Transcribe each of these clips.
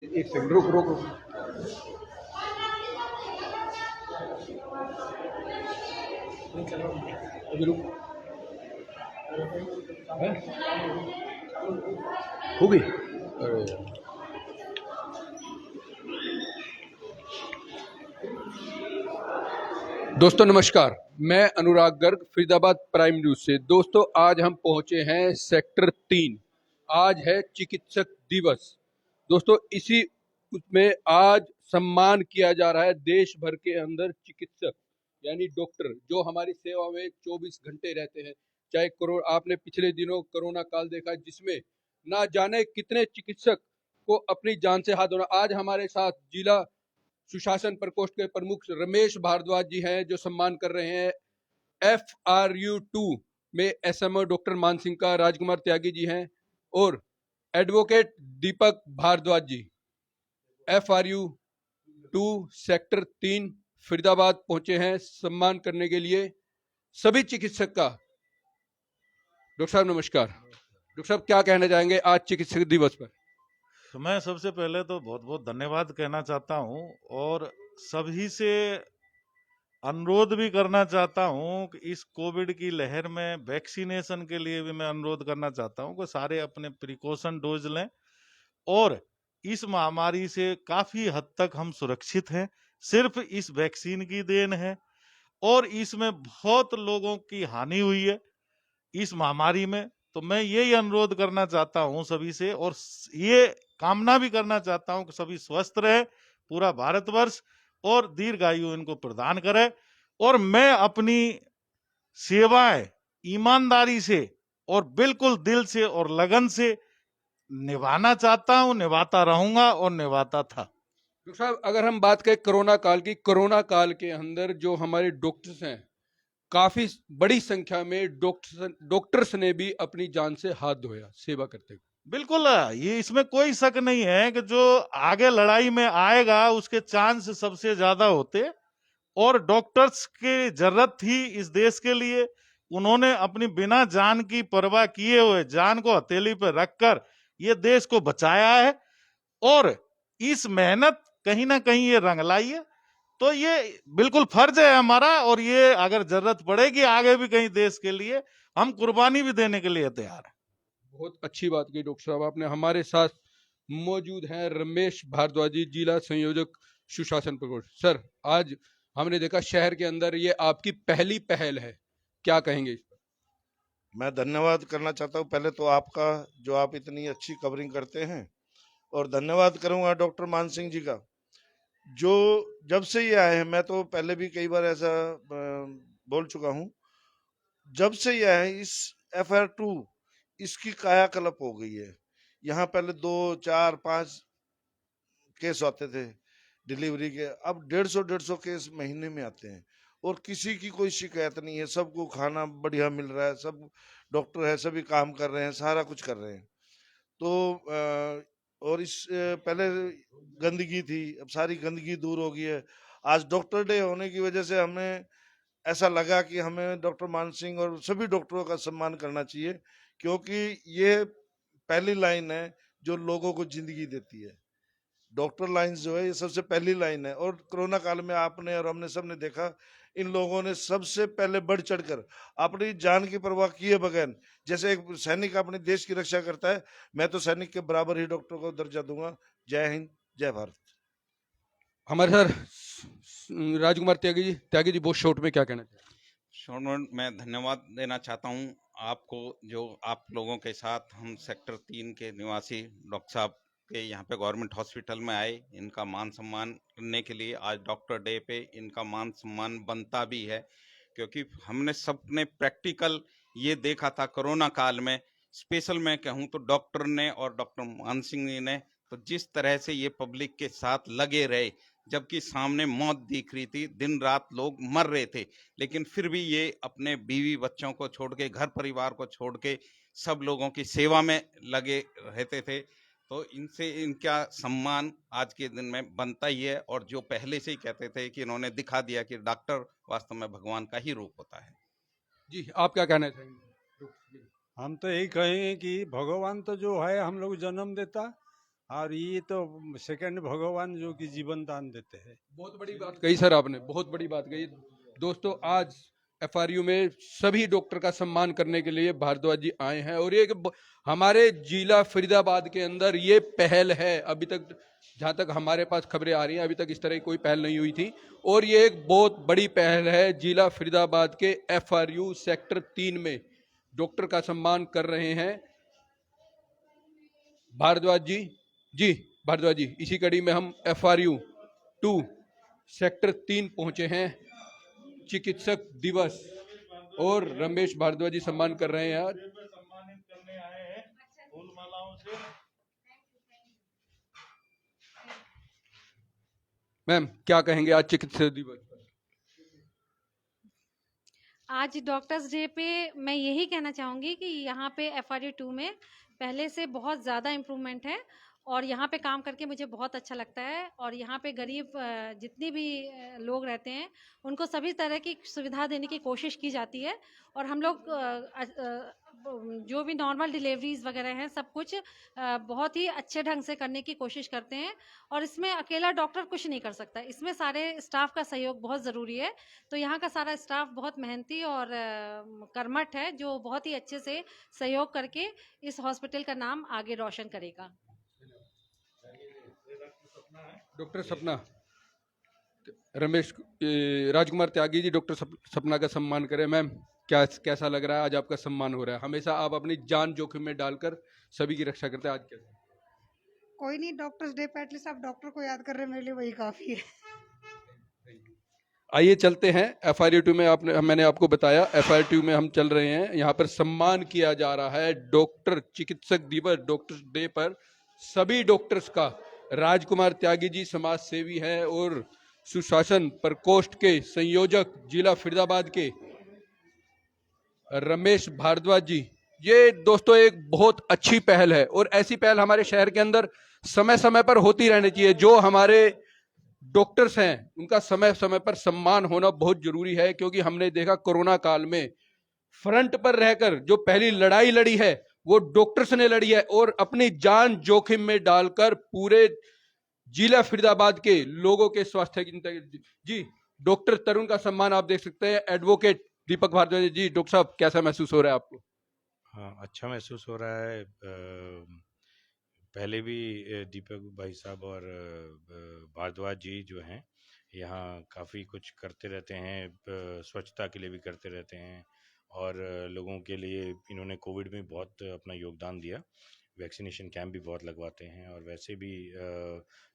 एक सेकंड रुक रुक रुक। अभी रुक। हैं? हो गई। अरे दोस्तों नमस्कार, मैं अनुराग गर्ग फरीदाबाद प्राइम न्यूज से। दोस्तों आज हम पहुंचे हैं सेक्टर 3। आज है चिकित्सक दिवस। दोस्तों इसी उसमें आज सम्मान किया जा रहा है देश भर के अंदर चिकित्सक यानी डॉक्टर जो हमारी सेवा में 24 घंटे रहते हैं। चाहे कोरोना, आपने पिछले दिनों कोरोना काल देखा जिसमें ना जाने कितने चिकित्सक को अपनी जान से हाथ धोना। आज हमारे साथ जिला सुशासन प्रकोष्ठ के प्रमुख रमेश भारद्वाज जी हैं जो सम्मान कर रहे हैं। FRU2 में SMO डॉक्टर मान सिंह का राजकुमार त्यागी जी हैं और एडवोकेट दीपक भारद्वाज जी FRU2 सेक्टर 3 फरीदाबाद पहुंचे हैं सम्मान करने के लिए सभी चिकित्सक का। डॉक्टर साहब नमस्कार। डॉक्टर साहब क्या कहना चाहेंगे आज चिकित्सक दिवस पर? तो मैं सबसे पहले तो बहुत बहुत धन्यवाद कहना चाहता हूं और सभी से अनुरोध भी करना चाहता हूं कि इस कोविड की लहर में वैक्सीनेशन के लिए भी मैं अनुरोध करना चाहता हूं कि सारे अपने प्रिकॉशन डोज लें और इस महामारी से काफी हद तक हम सुरक्षित हैं। सिर्फ इस वैक्सीन की देन है और इसमें बहुत लोगों की हानि हुई है इस महामारी में। तो मैं यही अनुरोध करना चाहता हूं सभी से और ये कामना भी करना चाहता हूं कि सभी स्वस्थ रहे, पूरा भारतवर्ष और दीर्घायु इनको प्रदान करे। और मैं अपनी सेवाएं ईमानदारी से और बिल्कुल दिल से और लगन से निभाना चाहता हूं, निभाता रहूंगा और निभाता था। डॉक्टर साहब अगर हम बात करें कोरोना काल की, कोरोना काल के अंदर जो हमारे डॉक्टर्स हैं काफी बड़ी संख्या में डॉक्टर्स ने भी अपनी जान से हाथ धोया सेवा करते हुए। बिल्कुल, ये इसमें कोई शक नहीं है कि जो आगे लड़ाई में आएगा उसके चांस सबसे ज्यादा होते और डॉक्टर्स की जरूरत थी इस देश के लिए। उन्होंने अपनी बिना जान की परवाह किए हुए जान को हथेली पर रखकर ये देश को बचाया है और इस मेहनत कहीं ना कहीं ये रंग लाई है। तो ये बिल्कुल फर्ज है हमारा और ये अगर जरूरत पड़ेगी आगे भी कहीं देश के लिए हम कुर्बानी भी देने के लिए तैयार हैं। बहुत अच्छी बात की डॉक्टर साहब आपने। हमारे साथ मौजूद हैं रमेश भारद्वाज जी, जिला संयोजक सुशासन प्रकोष्ठ। सर आज हमने देखा शहर के अंदर ये आपकी पहली पहल है, क्या कहेंगे इस पर? मैं धन्यवाद करना चाहता हूँ पहले तो आपका, जो आप इतनी अच्छी कवरिंग करते हैं, और धन्यवाद करूंगा डॉक्टर मान सिंह जी का, जो जब से ये आए हैं, मैं तो पहले भी कई बार ऐसा बोल चुका हूँ, जब से ये आए इस FR2 इसकी कायाकल्प हो गई है। यहाँ पहले 2 4 5 केस आते थे डिलीवरी के, अब 150 केस महीने में आते हैं और किसी की कोई शिकायत नहीं है। सबको खाना बढ़िया मिल रहा है, सब डॉक्टर है, सभी काम कर रहे हैं, सारा कुछ कर रहे हैं। तो और इस पहले गंदगी थी, अब सारी गंदगी दूर हो गई है। आज डॉक्टर डे होने की वजह से हमें ऐसा लगा कि हमें डॉक्टर मान सिंह और सभी डॉक्टरों का सम्मान करना चाहिए, क्योंकि ये पहली लाइन है जो लोगों को जिंदगी देती है। डॉक्टर लाइंस जो है ये सबसे पहली लाइन है और कोरोना काल में आपने और हमने सबने देखा, इन लोगों ने सबसे पहले बढ़ चढ़कर अपनी जान की परवाह किए बगैर, जैसे एक सैनिक अपने देश की रक्षा करता है, मैं तो सैनिक के बराबर ही डॉक्टर को दर्जा दूंगा। जय हिंद, जय भारत। हमारे सर राजकुमार त्यागी जी बहुत शॉर्ट में क्या कहना चाहिए? शॉर्ट मैं धन्यवाद देना चाहता हूं आपको, जो आप लोगों के साथ हम सेक्टर 3 के निवासी डॉक्टर साहब के यहाँ पे गवर्नमेंट हॉस्पिटल में आए, इनका मान सम्मान करने के लिए। आज डॉक्टर डे पे इनका मान सम्मान बनता भी है, क्योंकि हमने सबने प्रैक्टिकल ये देखा था कोरोना काल में। स्पेशल मैं कहूँ तो डॉक्टर ने और डॉक्टर मान सिंह जी ने तो जिस तरह से ये पब्लिक के साथ लगे रहे, जबकि सामने मौत दिख रही थी, दिन रात लोग मर रहे थे, लेकिन फिर भी ये अपने बीवी बच्चों को छोड़ के, घर परिवार को छोड़ के सब लोगों की सेवा में लगे रहते थे। तो इनसे इनका सम्मान आज के दिन में बनता ही है। और जो पहले से ही कहते थे कि इन्होंने दिखा दिया कि डॉक्टर वास्तव में भगवान का ही रूप होता है। जी आप क्या कहना चाहेंगे? हम तो यही कहेंगे कि भगवान तो जो है हम लोग जन्म देता और ये तो सेकंड भगवान जो कि जीवन दान देते हैं। बहुत बड़ी बात कही सर आपने, बहुत बड़ी बात कही। दोस्तों आज एफआरयू में सभी डॉक्टर का सम्मान करने के लिए भारद्वाज जी आए हैं और ये हमारे जिला फरीदाबाद के अंदर ये पहल है। अभी तक जहां तक हमारे पास खबरें आ रही हैं अभी तक इस तरह की कोई पहल नहीं हुई थी और ये एक बहुत बड़ी पहल है। जिला फरीदाबाद के एफआरयू सेक्टर 3 में डॉक्टर का सम्मान कर रहे हैं भारद्वाज जी। जी भारद्वाज जी, इसी कड़ी में हम एफआरयू 2 सेक्टर 3 पहुंचे हैं। चिकित्सक दिवस और रमेश भारद्वाज जी सम्मान कर रहे हैं आज। सम्मानित करने आए हैं फूल मालाओं से। मैम क्या कहेंगे आज चिकित्सक दिवस पर? आज डॉक्टर्स डे पे मैं यही कहना चाहूँगी कि यहाँ पे एफआरयू 2 में पहले से बहुत ज़्यादा इम्प्रूवमेंट है और यहाँ पे काम करके मुझे बहुत अच्छा लगता है। और यहाँ पे गरीब जितने भी लोग रहते हैं उनको सभी तरह की सुविधा देने की कोशिश की जाती है और हम लोग जो भी नॉर्मल डिलीवरीज वगैरह हैं सब कुछ बहुत ही अच्छे ढंग से करने की कोशिश करते हैं और इसमें अकेला डॉक्टर कुछ नहीं कर सकता, इसमें सारे स्टाफ का सहयोग बहुत ज़रूरी है। तो यहाँ का सारा स्टाफ बहुत मेहनती और कर्मठ है जो बहुत ही अच्छे से सहयोग करके इस हॉस्पिटल का नाम आगे रोशन करेगा। डॉक्टर सपना, रमेश राजकुमार त्यागी जी डॉक्टर सपना का सम्मान करें। मैम क्या कैसा लग रहा है आज आपका सम्मान हो रहा है? हमेशा आप अपनी जान जोखिम में डालकर सभी की रक्षा करते हैं, आज कैसा? कोई नहीं, डॉक्टर्स डे पे एटलीस्ट आप डॉक्टर को याद कर रहे हैं, मेरे लिए वही काफी है। आइए चलते हैं एफआरयू 2 में। मैंने आपको बताया एफआरयू 2 में हम चल रहे हैं। यहाँ पर सम्मान किया जा रहा है डॉक्टर चिकित्सक दिवस डॉक्टर्स डे पर सभी डॉक्टर्स का। राजकुमार त्यागी जी समाज सेवी हैं और सुशासन प्रकोष्ठ के संयोजक जिला फरीदाबाद के रमेश भारद्वाज जी। ये दोस्तों एक बहुत अच्छी पहल है और ऐसी पहल हमारे शहर के अंदर समय समय पर होती रहनी चाहिए। जो हमारे डॉक्टर्स हैं उनका समय समय पर सम्मान होना बहुत जरूरी है, क्योंकि हमने देखा कोरोना काल में फ्रंट पर रहकर जो पहली लड़ाई लड़ी है वो डॉक्टर्स ने लड़ी है और अपनी जान जोखिम में डालकर पूरे जिला फरीदाबाद के लोगों के स्वास्थ्य की। जी डॉक्टर तरुण का सम्मान आप देख सकते हैं। एडवोकेट दीपक भारद्वाज जी। डॉक्टर साहब कैसा महसूस हो रहा है आपको? हाँ, अच्छा महसूस हो रहा है। पहले भी दीपक भाई साहब और भारद्वाज जी जो हैं यहाँ काफ़ी कुछ करते रहते हैं, स्वच्छता के लिए भी करते रहते हैं और लोगों के लिए इन्होंने कोविड में बहुत अपना योगदान दिया। वैक्सीनेशन कैंप भी बहुत लगवाते हैं और वैसे भी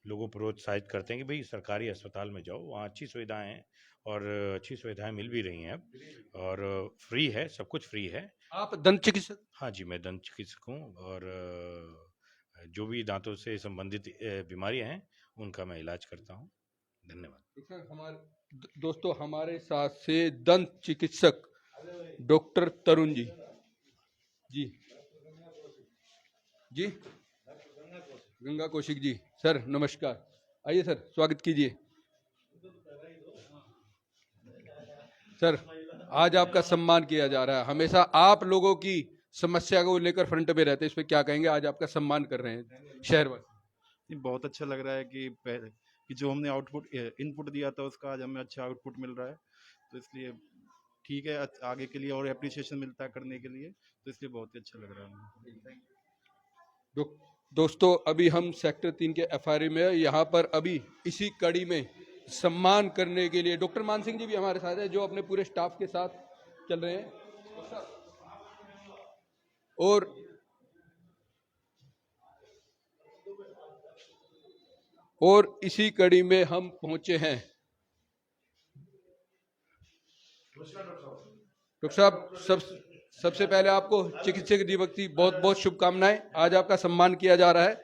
लोगों को प्रोत्साहित करते हैं कि भाई सरकारी अस्पताल में जाओ, वहाँ अच्छी सुविधाएं हैं और अच्छी सुविधाएं मिल भी रही हैं अब और फ्री है, सब कुछ फ्री है। आप दंत चिकित्सक? हाँ जी, मैं दंत चिकित्सक हूँ और जो भी दांतों से संबंधित बीमारियां हैं उनका मैं इलाज करता हूँ। धन्यवाद। हमारे दोस्तों हमारे साथ से दंत चिकित्सक डॉक्टर तरुण जी। जी जी गंगा कौशिक जी। सर नमस्कार, आइए सर स्वागत कीजिए। सर आज आपका सम्मान किया जा रहा है, हमेशा आप लोगों की समस्या को लेकर फ्रंट पे रहते हैं, इस पे क्या कहेंगे? आज आपका सम्मान कर रहे हैं शहरवासी। बहुत अच्छा लग रहा है कि जो हमने आउटपुट इनपुट दिया था उसका आज हमें अच्छा आउटपुट मिल रहा है, तो इसलिए ठीक है, आगे के लिए और एप्रिसिएशन मिलता है करने के लिए, तो इसलिए बहुत ही अच्छा लग रहा है। दोस्तों अभी हम सेक्टर 3 के एफआरयू में, यहाँ पर अभी इसी कड़ी में सम्मान करने के लिए डॉक्टर मान सिंह जी भी हमारे साथ है जो अपने पूरे स्टाफ के साथ चल रहे हैं और इसी कड़ी में हम पहुंचे हैं। डॉक्टर साहब सबसे पहले आपको चिकित्सक दिवस की बहुत बहुत शुभकामनाएं। आज आपका सम्मान किया जा रहा है।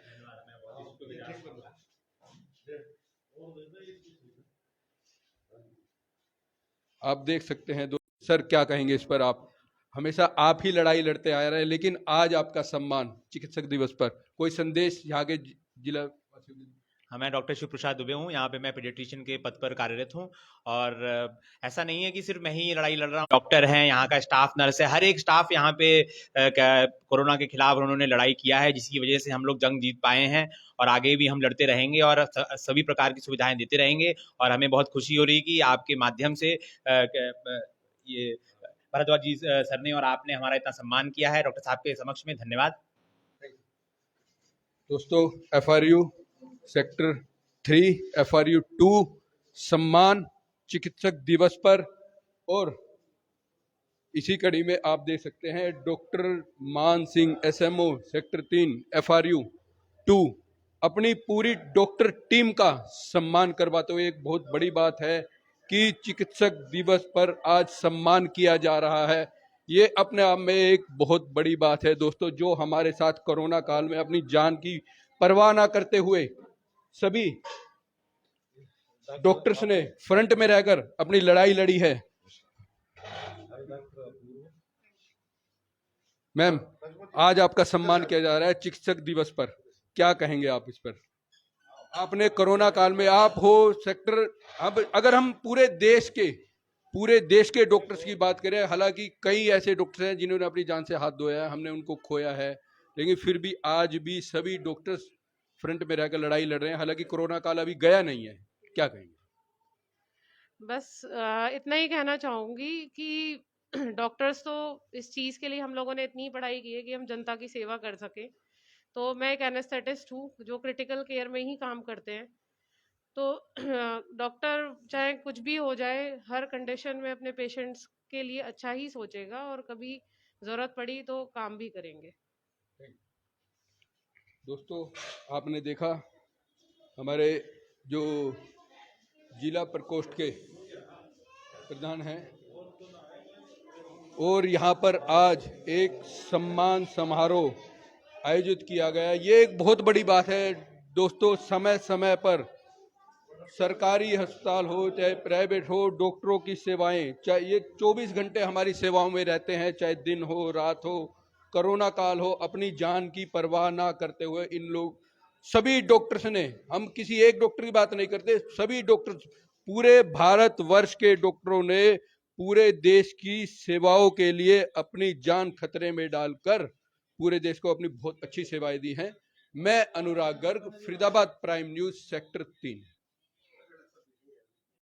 आप देख सकते हैं सर क्या कहेंगे इस पर? आप हमेशा आप ही लड़ाई लड़ते आ रहे हैं, लेकिन आज आपका सम्मान चिकित्सक दिवस पर कोई संदेश यहाँ के जिला? मैं डॉक्टर शिव प्रसाद दुबे हूँ। यहाँ पे मैं पीडियाट्रिशियन के पद पर कार्यरत हूँ और ऐसा नहीं है कि सिर्फ मैं ही ये लड़ाई लड़ रहा हूँ। डॉक्टर हैं, यहाँ का स्टाफ, नर्स है, हर एक स्टाफ यहाँ पे कोरोना के खिलाफ उन्होंने लड़ाई किया है, जिसकी वजह से हम लोग जंग जीत पाए हैं और आगे भी हम लड़ते रहेंगे और सभी प्रकार की सुविधाएं देते रहेंगे। और हमें बहुत खुशी हो रही है कि आपके माध्यम से ये भारद्वाज जी सर ने और आपने हमारा इतना सम्मान किया है। डॉक्टर साहब के समक्ष में धन्यवाद। दोस्तों, FRU सेक्टर 3, FRU 2 सम्मान चिकित्सक दिवस पर, और इसी कड़ी में आप देख सकते हैं डॉक्टर मान सिंह SMO सेक्टर 3 FRU 2 अपनी पूरी डॉक्टर टीम का सम्मान करवाते हुए, एक बहुत बड़ी बात है कि चिकित्सक दिवस पर आज सम्मान किया जा रहा है। ये अपने आप में एक बहुत बड़ी बात है दोस्तों, जो हमारे साथ कोरोना काल में अपनी जान की परवाह ना करते हुए सभी डॉक्टर्स ने फ्रंट में रहकर अपनी लड़ाई लड़ी है। मैम, आज आपका सम्मान किया जा रहा है चिकित्सक दिवस पर, क्या कहेंगे आप इस पर? आपने कोरोना काल में, आप हो सेक्टर, अब अगर हम पूरे देश के डॉक्टर्स की बात करें, हालांकि कई ऐसे डॉक्टर्स हैं जिन्होंने अपनी जान से हाथ धोया है, हमने उनको खोया है, लेकिन फिर भी आज भी सभी डॉक्टर्स फ्रंट में रहकर लड़ाई लड़ रहे हैं। हालांकि कोरोना काल अभी गया नहीं है, क्या कहेंगे? बस इतना ही कहना चाहूँगी कि डॉक्टर्स तो इस चीज़ के लिए हम लोगों ने इतनी पढ़ाई की है कि हम जनता की सेवा कर सकें। तो मैं एक एनेस्थेटिस्ट हूँ जो क्रिटिकल केयर में ही काम करते हैं। तो डॉक्टर चाहे कुछ भी हो जाए, हर कंडीशन में अपने पेशेंट्स के लिए अच्छा ही सोचेगा और कभी ज़रूरत पड़ी तो काम भी करेंगे। दोस्तों, आपने देखा हमारे जो जिला प्रकोष्ठ के प्रधान हैं, और यहाँ पर आज एक सम्मान समारोह आयोजित किया गया। ये एक बहुत बड़ी बात है दोस्तों। समय समय पर सरकारी अस्पताल हो चाहे प्राइवेट हो, डॉक्टरों की सेवाएं, चाहे ये 24 घंटे हमारी सेवाओं में रहते हैं, चाहे दिन हो रात हो, कोरोना काल हो, अपनी जान की परवाह ना करते हुए इन लोग सभी डॉक्टर्स ने, हम किसी एक डॉक्टर की बात नहीं करते, सभी डॉक्टर्स, पूरे भारतवर्ष के डॉक्टरों ने पूरे देश की सेवाओं के लिए अपनी जान खतरे में डालकर पूरे देश को अपनी बहुत अच्छी सेवाएं दी हैं। मैं Anurag Garg, Faridabad prime news sector 3।